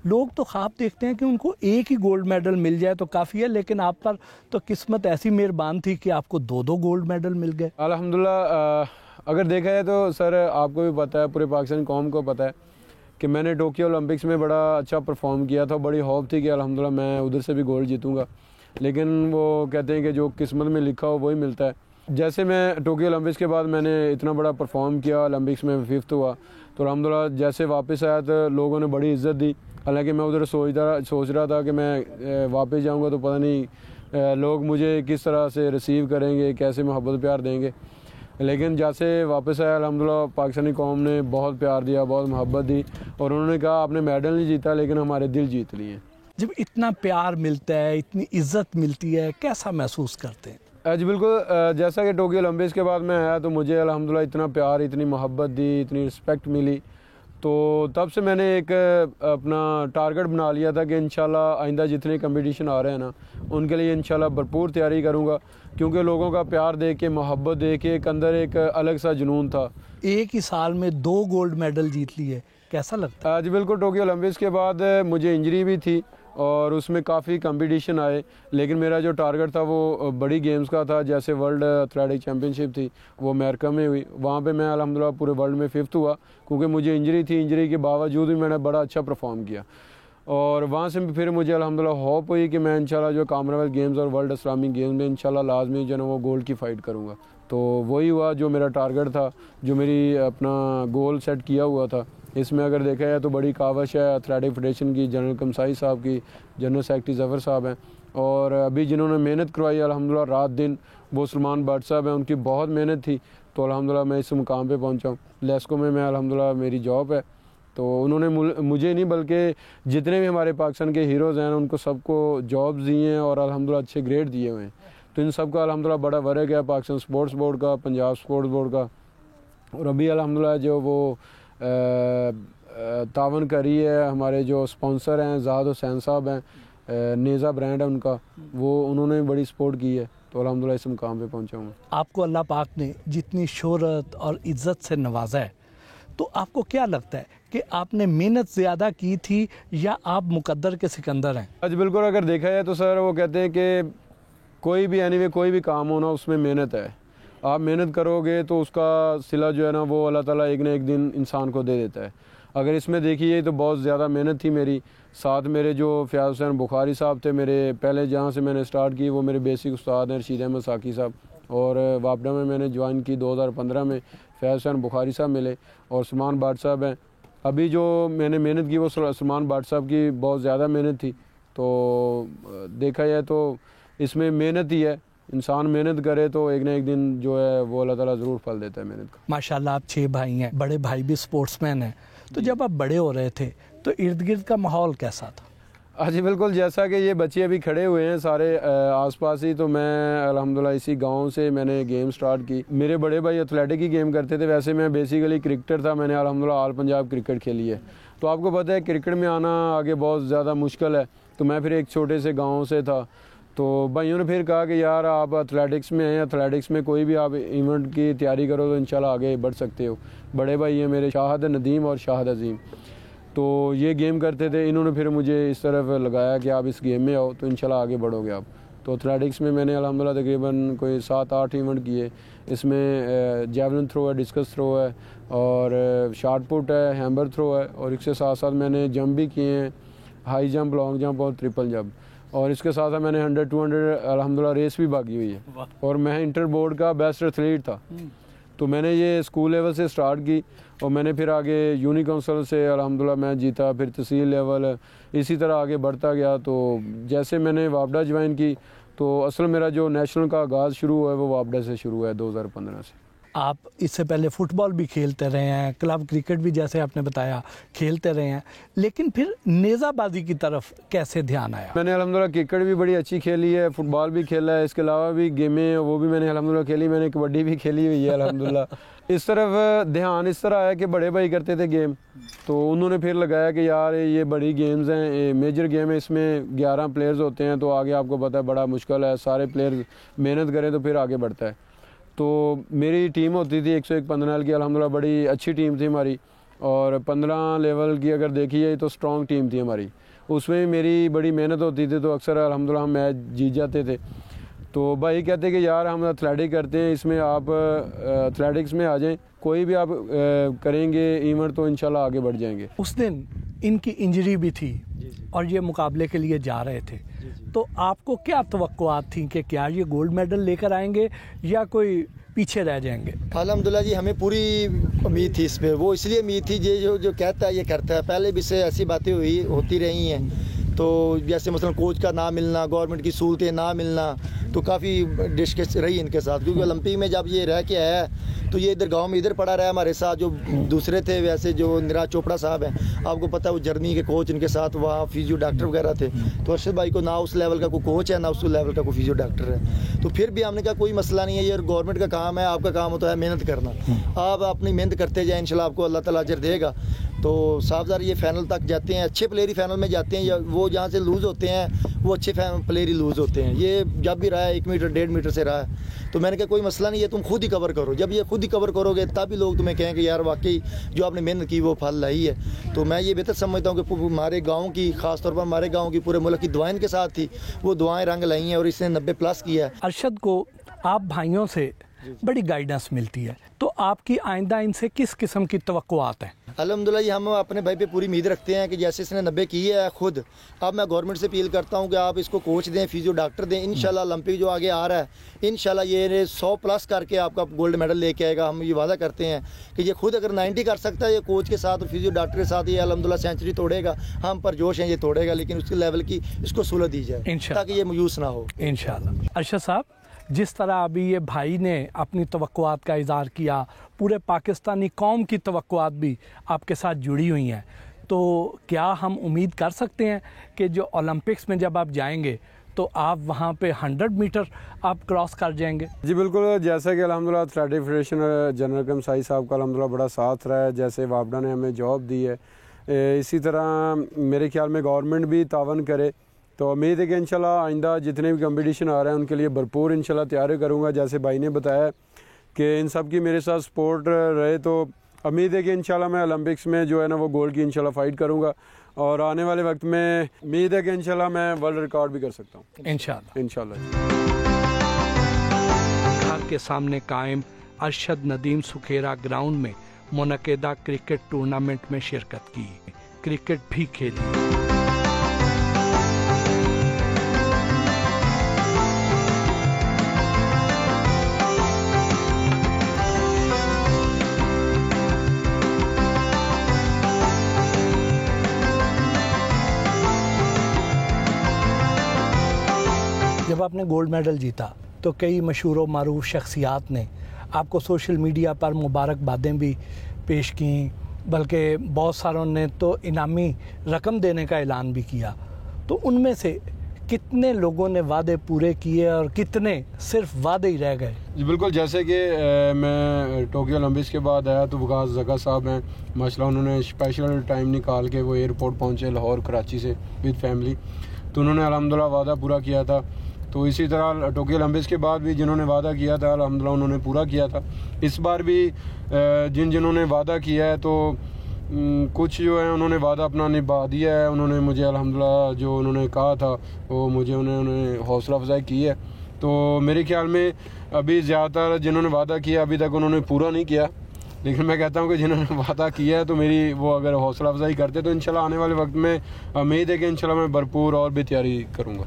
लोग तो ख्वाब देखते हैं कि उनको एक ही गोल्ड मेडल मिल जाए तो काफ़ी है, लेकिन आप पर तो किस्मत ऐसी मेहरबान थी कि आपको दो गोल्ड मेडल मिल गए। अल्हम्दुलिल्लाह। अगर देखा जाए तो सर आपको भी पता है, पूरे पाकिस्तान कौम को पता है कि मैंने टोक्यो ओलंपिक्स में बड़ा अच्छा परफॉर्म किया था। बड़ी होप थी कि अल्हम्दुलिल्लाह मैं उधर से भी गोल्ड जीतूँगा, लेकिन वो कहते हैं कि जो किस्मत में लिखा हो वही मिलता है। जैसे मैं टोक्यो ओलंपिक्स के बाद मैंने इतना बड़ा परफॉर्म किया, ओलंपिक्स में 5th हुआ, तो अल्हम्दुलिल्लाह जैसे वापस आया तो लोगों ने बड़ी इज़्ज़त दी। हालांकि मैं उधर सोच रहा था कि मैं वापस जाऊंगा तो पता नहीं लोग मुझे किस तरह से रिसीव करेंगे, कैसे मोहब्बत प्यार देंगे। लेकिन जैसे वापस आया अल्हम्दुलिल्लाह पाकिस्तानी कौम ने बहुत प्यार दिया, बहुत मोहब्बत दी, और उन्होंने कहा आपने मेडल नहीं जीता लेकिन हमारे दिल जीत लिए। जब इतना प्यार मिलता है, इतनी इज्जत मिलती है, कैसा महसूस करते हैं? जी बिल्कुल। जैसा कि टोक्यो ओलंपिक्स के बाद मैं आया तो मुझे अल्हम्दुलिल्लाह इतना प्यार, इतनी मोहब्बत दी, इतनी रिस्पेक्ट मिली, तो तब से मैंने एक अपना टारगेट बना लिया था कि इंशाल्लाह आइंदा जितने कंपटीशन आ रहे हैं ना उनके लिए इंशाल्लाह भरपूर तैयारी करूँगा, क्योंकि लोगों का प्यार देख के, मोहब्बत देख के एक अंदर एक अलग सा जुनून था। एक ही साल में 2 गोल्ड मेडल जीत लिए, कैसा लगता है? जी बिल्कुल। टोक्यो ओलंपिक्स के बाद मुझे इंजरी भी थी और उसमें काफ़ी कंपटीशन आए, लेकिन मेरा जो टारगेट था वो बड़ी गेम्स का था। जैसे वर्ल्ड एथलेटिक चैम्पियनशिप थी वो अमेरिका में हुई, वहाँ पे मैं अल्हम्दुलिल्लाह पूरे वर्ल्ड में 5th हुआ, क्योंकि मुझे इंजरी थी। इंजरी के बावजूद भी मैंने बड़ा अच्छा परफॉर्म किया, और वहाँ से फिर मुझे अल्हम्दुलिल्लाह होप हुई कि मैं इंशाल्लाह जो कॉमनवेल्थ गेम्स और वर्ल्ड इस्लामिक गेम्स में इंशाल्लाह लाजमी जो है वो गोल्ड की फ़ाइट करूँगा। तो वही हुआ जो मेरा टारगेट था, जो मेरी अपना गोल सेट किया हुआ था। इसमें अगर देखा जाए तो बड़ी कावश है एथलेटिक फेडरेशन की, जनरल कमसाई साहब की, जनरल सेक्रेटरी ज़फ़र साहब हैं, और अभी जिन्होंने मेहनत करवाई अल्हम्दुलिल्लाह रात दिन वो सलमान भट्ट साहब हैं। उनकी बहुत मेहनत थी, तो अल्हम्दुलिल्लाह मैं इस मुकाम पे पहुंचा हूँ। लेस्को में मैं अल्हम्दुलिल्लाह मेरी जॉब है, तो उन्होंने मुझे नहीं बल्कि जितने भी हमारे पाकिस्तान के हीरोज़ हैं उनको सबको जॉब्स दिए हैं और अल्हम्दुलिल्लाह अच्छे ग्रेड दिए हुए हैं। तो इन सब का अल्हम्दुलिल्लाह बड़ा वर्क है पाकिस्तान स्पोर्ट्स बोर्ड का, पंजाब स्पोर्ट्स बोर्ड का, और अभी अल्हम्दुलिल्लाह जो वो तावन करी है, हमारे जो स्पॉन्सर हैं ज़ाहद हुसैन साहब हैं, नेज़ा ब्रांड है उनका, वो उन्होंने बड़ी सपोर्ट की है, तो अल्हम्दुलिल्लाह इस मुकाम पे पहुंचा हूँ। आपको अल्लाह पाक ने जितनी शोहरत और इज़्ज़त से नवाजा है, तो आपको क्या लगता है कि आपने मेहनत ज़्यादा की थी या आप मुकद्दर के सिकंदर हैं? आज बिल्कुल अगर देखा जाए तो सर वो कहते हैं कि कोई भी एनीवे कोई भी काम हो ना उसमें मेहनत है। आप मेहनत करोगे तो उसका सिला जो है ना वो अल्लाह ताला एक न एक दिन इंसान को दे देता है। अगर इसमें देखिए तो बहुत ज़्यादा मेहनत थी मेरी। साथ मेरे जो फ़याज़ हुसैन बुखारी साहब थे, मेरे पहले जहाँ से मैंने स्टार्ट की वो मेरे बेसिक उस्ताद हैं रशीद अहमद साकी साहब, और वापडा में मैंने ज्वाइन की 2015 में फ़याज़ हुसैन बुखारी साहब मिले, और सलमान भट्ट साहब हैं। अभी जो मैंने मेहनत की वो सलमान भट्ट साहब की बहुत ज़्यादा मेहनत थी। तो देखा जाए तो इसमें मेहनत ही है, इंसान मेहनत करे तो एक ना एक दिन जो है वो अल्लाह ताला ज़रूर फल देता है मेहनत का। माशाल्लाह आप 6 भाई हैं, बड़े भाई भी स्पोर्ट्समैन हैं, तो जब आप बड़े हो रहे थे तो इर्द गिर्द का माहौल कैसा था? जी बिल्कुल। जैसा कि ये बच्चे अभी खड़े हुए हैं सारे आसपास ही, तो मैं अल्हम्दुलिल्लाह इसी गांव से मैंने गेम स्टार्ट की। मेरे बड़े भाई एथलेटिक ही गेम करते थे, वैसे मैं बेसिकली क्रिकेटर था। मैंने अल्हम्दुलिल्लाह ऑल पंजाब क्रिकेट खेली है। तो आपको पता है क्रिकेट में आना आगे बहुत ज़्यादा मुश्किल है, तो मैं फिर एक छोटे से गाँव से था, तो भाइयों ने फिर कहा कि यार आप एथलेटिक्स में हैं, एथलेटिक्स में कोई भी आप इवेंट की तैयारी करो तो इंशाल्लाह आगे बढ़ सकते हो। बड़े भाई हैं मेरे शाहिद नदीम और शाहिद अजीम, तो ये गेम करते थे। इन्होंने फिर मुझे इस तरफ लगाया कि आप इस गेम में आओ तो इंशाल्लाह आगे बढ़ोगे आप। तो एथलेटिक्स में मैंने अल्हम्दुलिल्लाह तकरीबन कोई 7-8 इवेंट किए। इसमें जेवलिन थ्रो है, डिस्कस थ्रो है, और शॉट पुट है, हैमर थ्रो है, और इसके साथ साथ मैंने जंप भी किए हैं, हाई जंप, लॉन्ग जंप और ट्रिपल जंप, और इसके साथ साथ मैंने 100-200 अल्हम्दुलिल्लाह रेस भी भागी हुई है, और मैं इंटर बोर्ड का बेस्ट एथलीट था। तो मैंने ये स्कूल लेवल से स्टार्ट की, और मैंने फिर आगे यूनी काउंसिल से अल्हम्दुलिल्लाह मैं जीता, फिर तहसील लेवल, इसी तरह आगे बढ़ता गया। तो जैसे मैंने वापडा ज्वाइन की तो असल मेरा जो नेशनल का आगाज़ शुरू हुआ है वो वापडा से शुरू हुआ है 2015 से। आप इससे पहले फुटबॉल भी खेलते रहे हैं, क्लब क्रिकेट भी जैसे आपने बताया खेलते रहे हैं, लेकिन फिर नेज़ाबाजी की तरफ कैसे ध्यान आया? मैंने अल्हम्दुलिल्लाह क्रिकेट भी बड़ी अच्छी खेली है, फुटबॉल भी खेला है, इसके अलावा भी गेमें वो भी मैंने अल्हम्दुलिल्लाह खेली। मैंने कबड्डी भी खेली हुई है अल्हम्दुलिल्लाह। इस तरफ ध्यान इस तरह आया कि बड़े भाई करते थे गेम, तो उन्होंने फिर लगाया कि यार ये बड़ी गेम्स हैं, ये मेजर गेम है, इसमें 11 प्लेयर्स होते हैं, तो आगे आपको पता है बड़ा मुश्किल है, सारे प्लेयर मेहनत करें तो फिर आगे बढ़ता है। तो मेरी टीम होती थी 101 पंद्रह की, अल्हम्दुलिल्लाह बड़ी अच्छी टीम थी हमारी, और 15 लेवल की अगर देखी जाए तो स्ट्रॉन्ग टीम थी हमारी, उसमें मेरी बड़ी मेहनत होती थी, तो अक्सर अल्हम्दुलिल्लाह हम मैच जीत जाते थे। तो भाई कहते कि यार हम एथलेटिक करते हैं, इसमें आप एथलेटिक्स में आ जाएं, कोई भी आप करेंगे इवेंट तो इंशाल्लाह आगे बढ़ जाएंगे। उस दिन इनकी इंजरी भी थी और ये मुकाबले के लिए जा रहे थे, तो आपको क्या तवक्कुआत थी कि क्या ये गोल्ड मेडल लेकर आएंगे या कोई पीछे रह जाएंगे? अल्हम्दुलिल्लाह जी हमें पूरी उम्मीद थी इसमें, वो इसलिए उम्मीद थी जो कहता है ये करता है। पहले भी से ऐसी बातें होती रही हैं, तो जैसे मसलन कोच का ना मिलना, गवर्नमेंट की सहूलतें ना मिलना, तो काफ़ी डिस्कस रही इनके साथ, क्योंकि ओलंपिक में जब ये रह के आया तो ये इधर गांव में इधर पड़ा रहा हमारे साथ। जो दूसरे थे वैसे जो नीरज चोपड़ा साहब हैं, आपको पता है वो जर्नी के कोच इनके साथ वहाँ फिजियो डॉक्टर वगैरह थे, तो अरशद भाई को ना उस लेवल का कोई कोच है ना उस लेवल का कोई फिजियो डॉक्टर है। तो फिर भी हमने कहा कोई मसला नहीं है, ये गवर्नमेंट का काम है, आपका काम होता है मेहनत करना, आप अपनी मेहनत करते जाएँ, इंशाल्लाह आपको अल्लाह ताला अजर देगा। तो साहबज़ार ये फाइनल तक जाते हैं, अच्छे प्लेयर ही फाइनल में जाते हैं, या वो जहाँ से लूज़ होते हैं वो अच्छे प्लेयर ही लूज़ होते हैं। ये जब भी रहा है 1 मीटर 1.5 मीटर से रहा है, तो मैंने कहा कोई मसला नहीं है, तुम खुद ही कवर करो। जब ये खुद ही कवर करोगे तभी लोग तुम्हें कहें कि यार वाकई जो आपने मेहनत की वो फल लाई है। तो मैं ये बेहतर समझता हूँ कि हमारे गाँव की, ख़ासतौर पर हमारे गाँव की, पूरे मुल्क की दुआएं इनके साथ थी, वो दुआएं रंग लाई हैं और इसने 90+ किया है। अरशद को आप भाइयों से बड़ी गाइडेंस मिलती है, तो आपकी आइंदा इनसे किस किस्म की तवक्कुआत है? अल्हम्दुलिल्लाह हम अपने भाई पे पूरी उम्मीद रखते हैं कि जैसे इसने 90 की है खुद, अब मैं गवर्नमेंट से अपील करता हूं कि आप इसको कोच दें, फिजियो डॉक्टर दें। इंशाल्लाह ओलंपिक जो आगे आ रहा है, इंशाल्लाह ये 100+ करके आपका गोल्ड मेडल लेके आएगा। हम ये वादा करते हैं कि ये खुद अगर 90 कर सकता है, ये कोच के साथ और फिजियो डॉक्टर के साथ ये अल्हम्दुलिल्लाह सेंचुरी तोड़ेगा। हम पर जोश हैं, ये तोड़ेगा, लेकिन उसके लेवल की इसको सहूलत दी जाए ताकि ये मायूस ना हो इंशाल्लाह। अरशद साहब, जिस तरह अभी ये भाई ने अपनी तवक्कुआत का इज़हार किया, पूरे पाकिस्तानी कौम की तवक्कुआत भी आपके साथ जुड़ी हुई हैं, तो क्या हम उम्मीद कर सकते हैं कि जो ओलंपिक्स में जब आप जाएंगे तो आप वहाँ पे 100 मीटर आप क्रॉस कर जाएंगे? जी बिल्कुल, जैसा कि अल्हम्दुलिल्लाह एथलेटिक फेडरेशन जनरल कमसाई साहब का अल्हम्दुलिल्लाह बड़ा साथ रहा है, जैसे वापडा ने हमें जॉब दी है, इसी तरह मेरे ख्याल में गवर्नमेंट भी तावन करे। तो उम्मीद है कि इंशाल्लाह आइंदा जितने भी कंपटीशन आ रहे हैं उनके लिए भरपूर इंशाल्लाह तैयारी करूँगा। जैसे भाई ने बताया कि इन सब की मेरे साथ सपोर्ट रहे, तो उम्मीद है कि इंशाल्लाह मैं ओलंपिक्स में जो है ना वो गोल्ड की इंशाल्लाह फ़ाइट करूँगा, और आने वाले वक्त में उम्मीद है कि इंशाल्लाह मैं वर्ल्ड रिकॉर्ड भी कर सकता हूँ इंशाल्लाह। घर के सामने कायम अरशद नदीम सुखेरा ग्राउंड में मुनक़िदा क्रिकेट टूर्नामेंट में शिरकत की, क्रिकेट भी खेली। जब आपने गोल्ड मेडल जीता तो कई मशहूर व मारूफ शख्सियात ने आपको सोशल मीडिया पर मुबारकबादें भी पेश की, बल्कि बहुत सारों ने तो इनामी रकम देने का ऐलान भी किया। तो उनमें से कितने लोगों ने वादे पूरे किए और कितने सिर्फ वादे ही रह गए? जी बिल्कुल, जैसे कि मैं टोक्यो ओलंपिक्स के बाद आया तो वकास जका साहब हैं माशाल्लाह, उन्होंने स्पेशल टाइम निकाल के वो एयरपोर्ट पहुँचे लाहौर कराची से विद फैमिली, तो उन्होंने अल्हम्दुलिल्लाह वादा पूरा किया था। तो इसी तरह टोक्यो ओलंपिक्स के बाद भी जिन्होंने वादा किया था अल्हम्दुलिल्लाह उन्होंने पूरा किया था। इस बार भी जिन्होंने वादा किया है तो कुछ जो है उन्होंने वादा अपना निभा दिया है। उन्होंने मुझे अल्हम्दुलिल्लाह जो उन्होंने कहा था वो मुझे उन्होंने हौसला अफजाई की है। तो मेरे ख्याल में अभी ज़्यादातर जिन्होंने वादा किया अभी तक उन्होंने पूरा नहीं किया, लेकिन मैं कहता हूँ कि जिन्होंने वादा किया है तो मेरी वो अगर हौसला अफजाई करते तो इंशाल्लाह आने वाले वक्त में उम्मीद है कि इंशाल्लाह मैं भरपूर और भी तैयारी करूँगा।